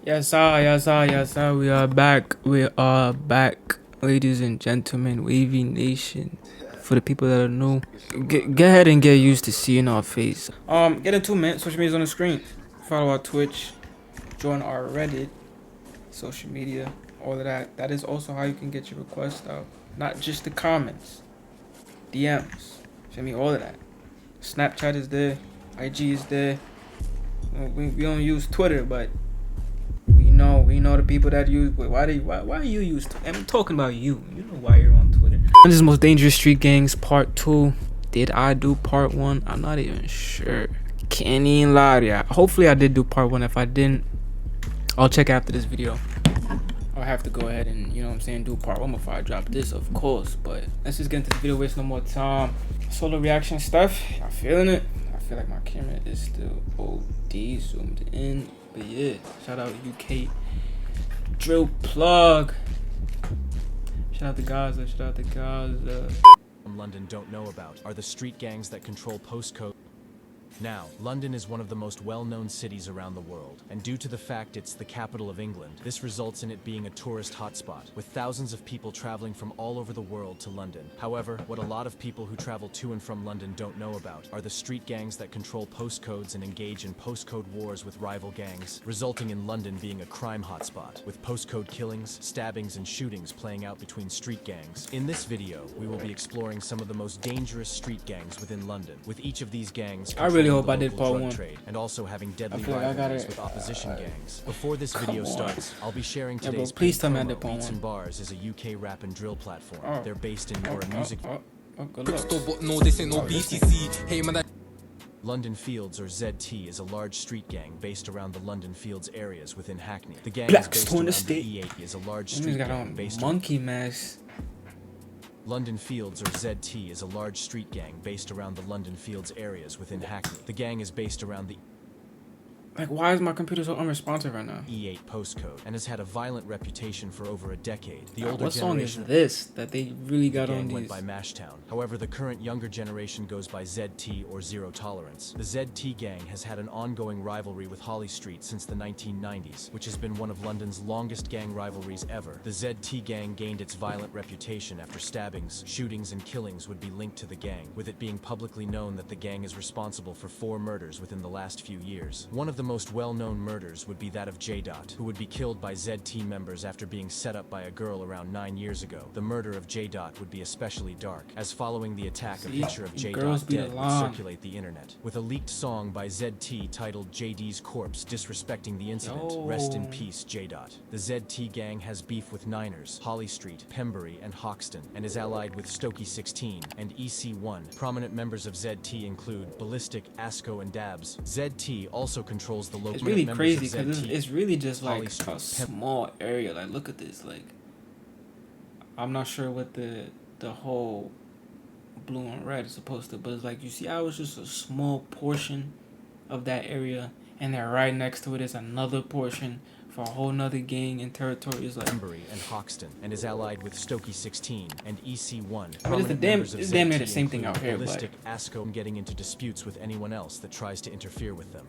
Yes, sir. We are back. We are back, ladies and gentlemen. Wavy Nation. For the people that are new, get ahead and get used to seeing our face. Get in 2 minutes. Social media's on the screen. Follow our Twitch. Join our Reddit. Social media. All of that. That is also how you can get your requests out. Not just the comments. DMs. Send me all of that. Snapchat is there. IG is there. We don't use Twitter, but we know the people that use. Wait, why do you use Twitter? I'm talking about you. You know why you're on Twitter. This is Most Dangerous Street Gangs Part 2. Did I do Part 1? I'm not even sure. Can't even lie to ya. Hopefully I did do Part 1. If I didn't, I'll check after this video. I'll have to go ahead and, you know what I'm saying, do Part 1 before I drop this, of course. But let's just get into the video, waste no more time. Solo reaction stuff. Y'all feeling it? I feel like my camera is still OD zoomed in. But yeah, shout out UK Drill Plug. Shout out to Gaza. Shout out to Gaza. London don't know about are the street gangs that control postcode. Now, London is one of the most well-known cities around the world, and due to the fact it's the capital of England, this results in it being a tourist hotspot, with thousands of people traveling from all over the world to London. However, what a lot of people who travel to and from London don't know about are the street gangs that control postcodes and engage in postcode wars with rival gangs, resulting in London being a crime hotspot, with postcode killings, stabbings, and shootings playing out between street gangs. In this video, we will be exploring some of the most dangerous street gangs within London, with each of these gangs I really hope I did Part 1. trade, and also having deadly like rivalries with opposition gangs. Before this video starts, I'll be sharing today's please tell me I promo. did Part 1. Beats and Bars is a UK rap and drill platform. They're based in Nora Music. Good luck. But no, this ain't no BTC. Hey man, London Fields, or ZT, is a large street gang based around the London Fields areas within Hackney. The gang Blacks is based torn around the state. the E8 is a large He's street got gang on based monkey mask. London Fields, or ZT, is a large street gang based around the London Fields areas within Hackney. The gang is based around the Like, why is my computer so unresponsive right now? E8 postcode and has had a violent reputation for over a decade. The older What song is generation this that they really got gang on went these? by Mashtown. However, the current younger generation goes by ZT, or Zero Tolerance. The ZT gang has had an ongoing rivalry with Holly Street since the 1990s, which has been one of London's longest gang rivalries ever. The ZT gang gained its violent reputation after stabbings, shootings, and killings would be linked to the gang, with it being publicly known that the gang is responsible for 4 murders within the last few years. One of the most well-known murders would be that of J. who would be killed by ZT members after being set up by a girl around 9 years ago. The murder of J. would be especially dark, as following the attack, a picture of J. dead would circulate the internet, with a leaked song by ZT titled JD's Corpse disrespecting the incident. Rest in peace, J. The ZT gang has beef with Niners, Holly Street, Pembury, and Hoxton, and is allied with Stokey 16 and EC1. Prominent members of ZT include Ballistic, Asco, and Dabs. ZT also controls the local. It's really crazy because it's really just like a small area. Like, look at this. Like, I'm not sure what the whole blue and red is supposed to, but it's like, you see how it's just a small portion of that area, and then right next to it is another portion for a whole nother gang and territory. Is like Pembury and Hoxton, and is allied with Stokey 16 and EC1. But it's damn near the same thing out here. Ballistic, Asco, getting into disputes with anyone else that tries to interfere with them.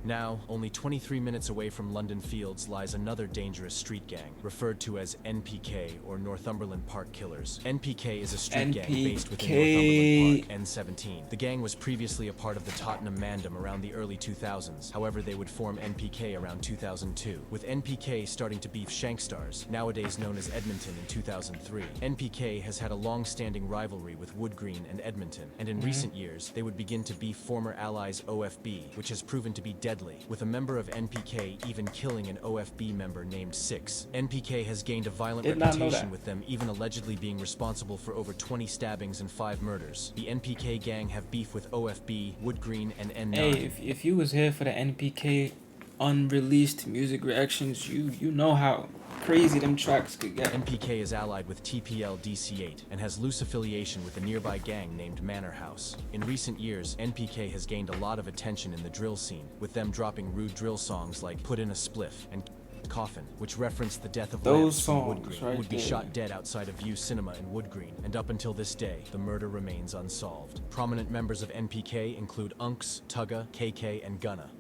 Now, only 23 minutes away from London Fields lies another dangerous street gang, referred to as NPK, or Northumberland Park Killers. NPK is a street gang based within Northumberland Park, N17. The gang was previously a part of the Tottenham Mandem around the early 2000s. However, they would form NPK around 2002, with NPK starting to beef Shankstars, nowadays known as Edmonton, in 2003. NPK has had a long-standing rivalry with Wood Green and Edmonton, and in recent years, they would begin to beef former allies OFB, which has proven to be deadly, with a member of NPK even killing an OFB member named Six. NPK has gained a violent reputation with them even allegedly being responsible for over 20 stabbings and 5 murders. The NPK gang have beef with OFB, Wood Green, and N9. Hey, if you was here for the NPK unreleased music reactions, you know how crazy them tracks could get. NPK is allied with TPL DC8 and has loose affiliation with a nearby gang named Manor House. In recent years, NPK has gained a lot of attention in the drill scene, with them dropping rude drill songs like Put in a Spliff and Coffin, which referenced the death of those Lance songs Wood Green, right who would be there. shot dead outside of View Cinema in Wood Green, and up until this day, the murder remains unsolved. Prominent members of NPK include Unks, Tugga, KK, and Gunna.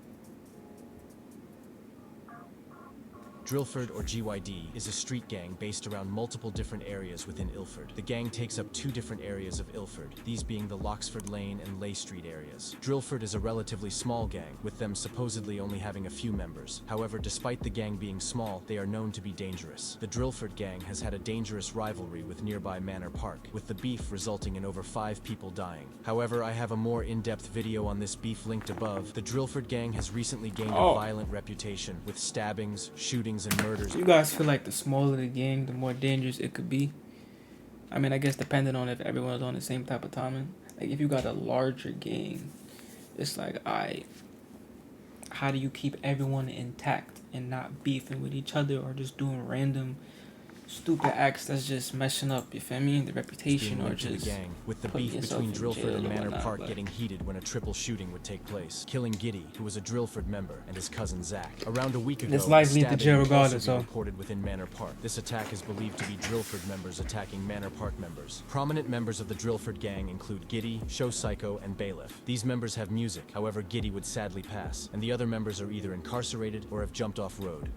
Drillford, or GYD, is a street gang based around multiple different areas within Ilford. The gang takes up two different areas of Ilford, these being the Loxford Lane and Leigh Street areas. Drillford is a relatively small gang, with them supposedly only having a few members. However, despite the gang being small, they are known to be dangerous. The Drillford gang has had a dangerous rivalry with nearby Manor Park, with the beef resulting in over 5 people dying. However, I have a more in-depth video on this beef linked above. The Drillford gang has recently gained a violent reputation, with stabbings, shootings, and murders. You guys feel like the smaller the gang, the more dangerous it could be? I mean, I guess depending on if everyone's on the same type of timing. Like, if you got a larger gang, it's like, how do you keep everyone intact and not beefing with each other or just doing random stupid acts that's just messing up, you feel me, the reputation, or just the gang, with the beef between Drillford and Manor Park getting heated when a triple shooting would take place, killing Giddy, who was a Drillford member, and his cousin Zach. Around a week ago, this life lead to jail regardless, so reported within Manor Park. This attack is believed to be Drillford members attacking Manor Park members. Prominent members of the Drillford gang include Giddy, Show Psycho, and Bailiff. These members have music, however Giddy would sadly pass, and the other members are either incarcerated or have jumped off road.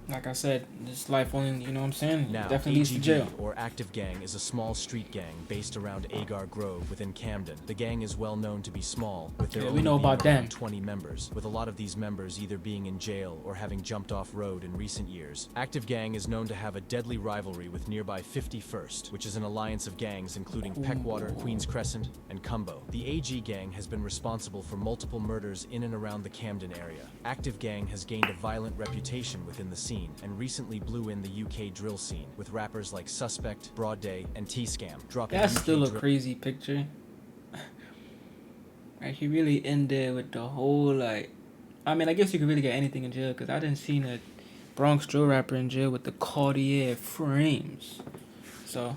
like I said, this life only, you know what I'm saying? Now, Definitely leads to jail. or Active Gang is a small street gang based around Agar Grove within Camden. The gang is well known to be small, with their we know about them. 20 members, with a lot of these members either being in jail or having jumped off road in recent years. Active Gang is known to have a deadly rivalry with nearby 51st, which is an alliance of gangs including Peckwater, Queens Crescent, and Cumbo. The AG Gang has been responsible for multiple murders in and around the Camden area. Active Gang has gained a violent reputation within the scene and recently blew in the UK drill scene with rappers like Suspect, Broad Day, and T-Scam dropping. That's still a crazy picture. Like, he really in there with the whole, like, I mean, I guess you could really get anything in jail, because I didn't see a Bronx drill rapper in jail with the Cartier frames. So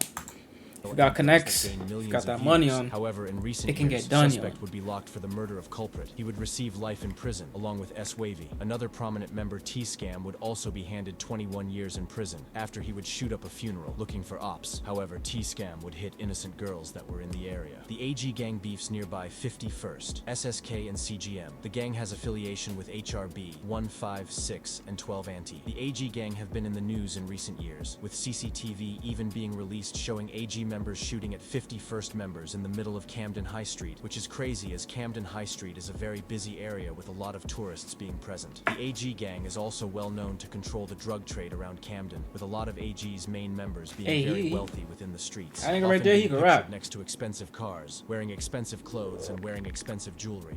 if you got connects, if you got that money on, however, in recent it can years, get done. Suspect would be locked for the murder of culprit. He would receive life in prison, along with S. Wavy. Another prominent member, T-Scam, would also be handed 21 years in prison after he would shoot up a funeral looking for ops. However, T-Scam would hit innocent girls that were in the area. The AG Gang beefs nearby 51st, SSK, and CGM. The gang has affiliation with HRB, 156, and 12 Anti. The AG Gang have been in the news in recent years, with CCTV even being released showing AG members shooting at 51st members in the middle of Camden High Street, which is crazy as Camden High Street is a very busy area with a lot of tourists being present. The AG Gang is also well known to control the drug trade around Camden, with a lot of AG's main members being very wealthy within the streets. I think right there he can rap. Next to expensive cars, wearing expensive clothes, and wearing expensive jewelry.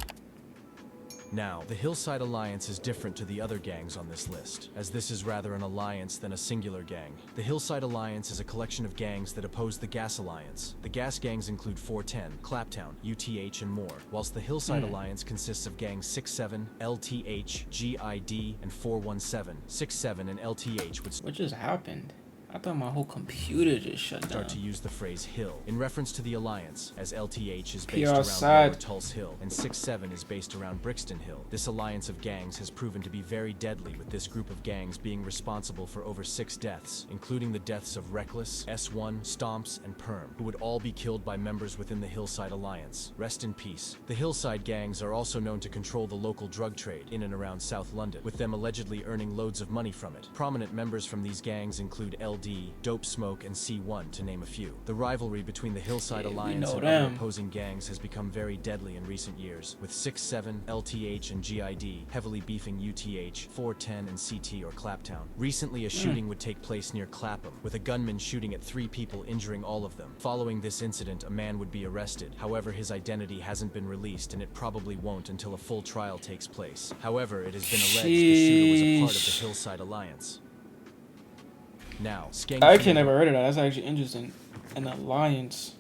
Now, the Hillside Alliance is different to the other gangs on this list, as this is rather an alliance than a singular gang. The Hillside Alliance is a collection of gangs that oppose the Gas Alliance. The gas gangs include 410, Claptown, UTH, and more, whilst the Hillside Alliance consists of gangs 67, LTH, GID, and 417. 67 and LTH would what just happened? I thought my whole computer just shut down. start to use the phrase Hill in reference to the Alliance, as LTH is based PR around Lower Tulse Hill and 67 is based around Brixton Hill. This alliance of gangs has proven to be very deadly, with this group of gangs being responsible for over 6 deaths, including the deaths of Reckless, S1, Stomps, and Perm, who would all be killed by members within the Hillside Alliance. Rest in peace. The Hillside gangs are also known to control the local drug trade in and around South London, with them allegedly earning loads of money from it. Prominent members from these gangs include LD, Dope Smoke, and C1, to name a few. The rivalry between the Hillside Alliance and other opposing gangs has become very deadly in recent years, with 6-7, LTH, and GID heavily beefing UTH, 410, and CT or Claptown. Recently, a shooting would take place near Clapham, with a gunman shooting at 3 people, injuring all of them. Following this incident, a man would be arrested. However, his identity hasn't been released, and it probably won't until a full trial takes place. However, it has been alleged the shooter was a part of the Hillside Alliance. Now, Skang I actually never heard of that. That's actually interesting. An alliance.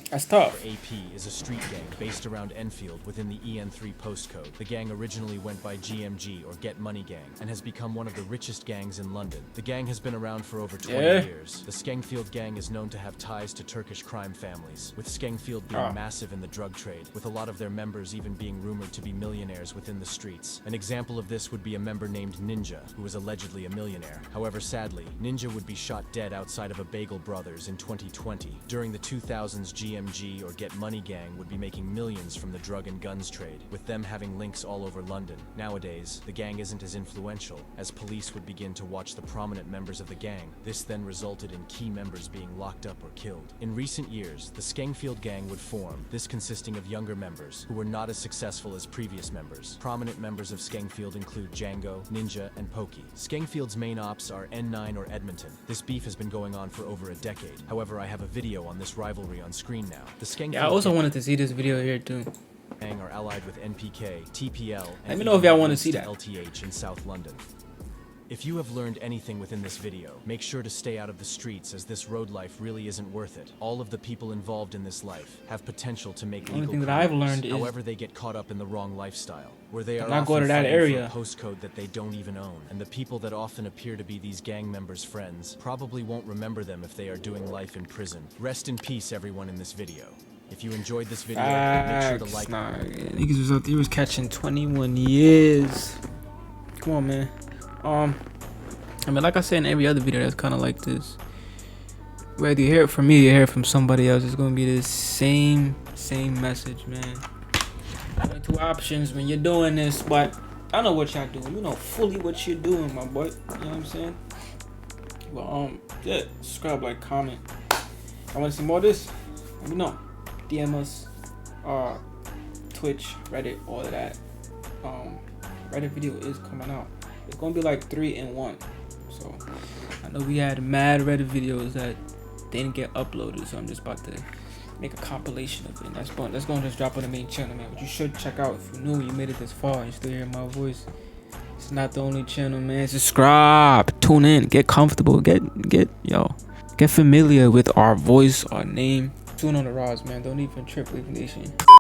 That's tough. AP is a street gang based around Enfield within the EN3 postcode. The gang originally went by GMG, or Get Money Gang, and has become one of the richest gangs in London. The gang has been around for over 20 years. The Skang Field gang is known to have ties to Turkish crime families, with Skang Field being massive in the drug trade, with a lot of their members even being rumored to be millionaires within the streets. An example of this would be a member named Ninja, who was allegedly a millionaire. However, sadly, Ninja would be shot dead outside of a Bagel Brothers in 2020. During the 2000s, GMG GMG or Get Money Gang would be making millions from the drug and guns trade, with them having links all over London. Nowadays, the gang isn't as influential, as police would begin to watch the prominent members of the gang. This then resulted in key members being locked up or killed. In recent years, the Skang Field gang would form, this consisting of younger members who were not as successful as previous members. Prominent members of Skang Field include Django, Ninja, and Pokey. Skang Field's main ops are N9 or Edmonton. This beef has been going on for over a decade. However, I have a video on this rivalry on screen now. The Skang Yeah, I also wanted to see this video here too. Gang are allied with NPK, TPL, and let me know if y'all want to see that. LTH in South London. If you have learned anything within this video, make sure to stay out of the streets, as this road life really isn't worth it. All of the people involved in this life have potential to make legal thing that I've crimes. learned is, however, they get caught up in the wrong lifestyle, where they are not go often to that fighting area. for a postcode that they don't even own. And the people that often appear to be these gang members' friends probably won't remember them if they are doing life in prison. Rest in peace, everyone in this video. If you enjoyed this video, make sure to like it. Nah, niggas was out there was catching 21 years. Come on, man. I mean, like I said in every other video that's kind of like this, whether you hear it from me or you hear it from somebody else, it's gonna be the same message, man. Only two options when you're doing this, but I know what y'all doing. You know fully what you're doing, my boy. You know what I'm saying? Well, yeah, subscribe, like, comment. I want to see more of this. Let me know. DM us, Twitch, Reddit, all of that. Reddit video is coming out. It's gonna be like 3 in 1. So I know we had mad Reddit videos that didn't get uploaded, so I'm just about to make a compilation of it. And that's going to just drop on the main channel, man. But you should check out if you knew you made it this far and you still hearing my voice. It's not the only channel, man. Subscribe, tune in, get comfortable, get familiar with our voice, our name. Tune on the rods, man. Don't even trip, Wavy Nation.